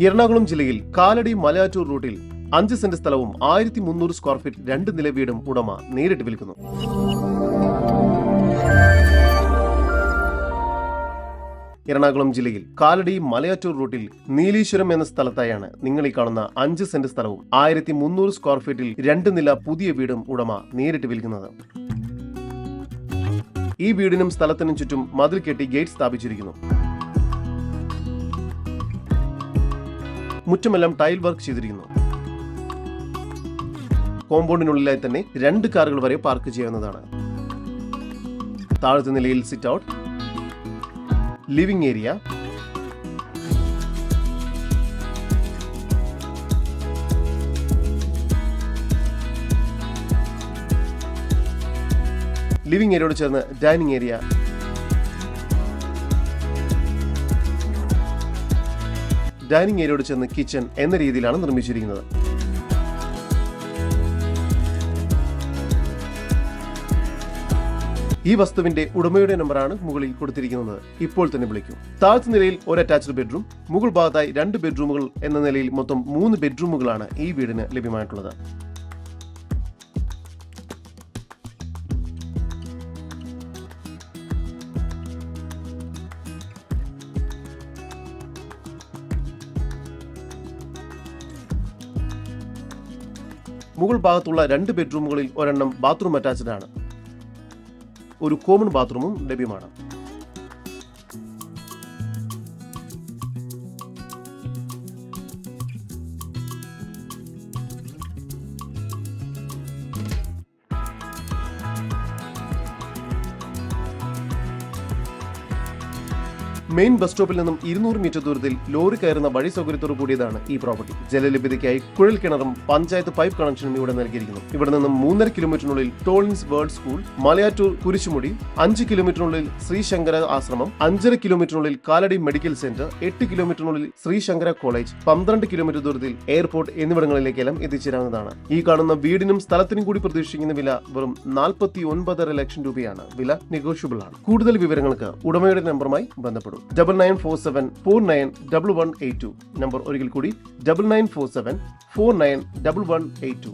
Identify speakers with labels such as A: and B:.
A: എറണാകുളം ജില്ലയിൽ കാലടി മലയാറ്റൂർ റൂട്ടിൽ 5 സെന്റ് സ്ഥലവും 1300 സ്ക്വയർ ഫീറ്റ് 2 നില വീടും ഉടമ നേരിട്ട് വിൽക്കുന്നു. എറണാകുളം ജില്ലയിൽ കാലടി മലയാറ്റൂർ റൂട്ടിൽ നീലീശ്വരം എന്ന സ്ഥലത്തായാണ് നിങ്ങൾ ഈ കാണുന്ന 5 സെന്റ് സ്ഥലവും 1300 സ്ക്വയർ ഫീറ്റിൽ 2 നില പുതിയ വീടും ഉടമ നേരിട്ട് വിൽക്കുന്നത്. ഈ വീടിനും സ്ഥലത്തിനും ചുറ്റും മതിൽ കെട്ടി ഗേറ്റ് സ്ഥാപിച്ചിരിക്കുന്നു. മുറ്റമെല്ലാം ടൈൽ വർക്ക് ചെയ്തിരിക്കുന്നു. കോമ്പൗണ്ടിനുള്ളിലായി തന്നെ 2 കാറുകൾ വരെ പാർക്ക് ചെയ്യാവുന്നതാണ്. താഴത്തെ നിലയിൽ sit out, living area, living ഏരിയയോട് ചേർന്ന് ഡൈനിങ് ഏരിയ, ഡൈനിങ് ഏരിയയോട് ചേർന്ന് കിച്ചൺ എന്ന രീതിയിലാണ് നിർമ്മിച്ചിരിക്കുന്നത്. ഈ വസ്തുവിന്റെ ഉടമയുടെ നമ്പറാണ് മുകളിൽ കൊടുത്തിരിക്കുന്നത്. ഇപ്പോൾ തന്നെ വിളിക്കും. താഴത്തെ നിലയിൽ ഒരു അറ്റാച്ച്ഡ് ബെഡ്റൂം, മുകൾ ഭാഗത്തായി 2 ബെഡ്റൂമുകൾ എന്ന നിലയിൽ മൊത്തം 3 ബെഡ്റൂമുകളാണ് ഈ വീടിന് ലഭ്യമായിട്ടുള്ളത്. മുകൾ ഭാഗത്തുള്ള 2 ബെഡ്റൂമുകളിൽ ഒരെണ്ണം ബാത്റൂം അറ്റാച്ച്ഡ് ആണ്. ഒരു കോമൺ ബാത്റൂമും ലഭ്യമാണ്. മെയിൻ ബസ് സ്റ്റോപ്പിൽ നിന്നും 200 മീറ്റർ ദൂരത്തിൽ ലോറി കയറുന്ന വഴി സൗകര്യത്തോടു കൂടിയതാണ് ഈ പ്രോപ്പർട്ടി. ജലലഭ്യതയ്ക്കായി കുഴൽ കിണറും പഞ്ചായത്ത് പൈപ്പ് കണക്ഷനും ഇവിടെ നൽകിയിരിക്കുന്നു. ഇവിടെ നിന്നും 3.5 കിലോമീറ്ററിനുള്ളിൽ Tolins world school, Malayattoor Kurisumudi, 5 കിലോമീറ്ററിനുള്ളിൽ ശ്രീശങ്കര ആശ്രമം, 5.5 കിലോമീറ്ററിനുള്ളിൽ കാലടി മെഡിക്കൽ സെന്റർ, 8 കിലോമീറ്ററിനുള്ളിൽ ശ്രീശങ്കര കോളേജ്, 12 കിലോമീറ്റർ ദൂരത്തിൽ എയർപോർട്ട് എന്നിവിടങ്ങളിലേക്കെല്ലാം എത്തിച്ചേരാവുന്നതാണ്. ഈ കാണുന്ന വീടിനും സ്ഥലത്തിനും കൂടി പ്രതീക്ഷിക്കുന്ന വില വെറും 49.5 ലക്ഷം രൂപയാണ്. വില നെഗോഷ്യബിൾ ആണ്. കൂടുതൽ വിവരങ്ങൾക്ക് ഉടമയുടെ നമ്പറുമായി ബന്ധപ്പെടും. 9947491182. നമ്പർ ഒരിക്കൽ കൂടി 9947491182.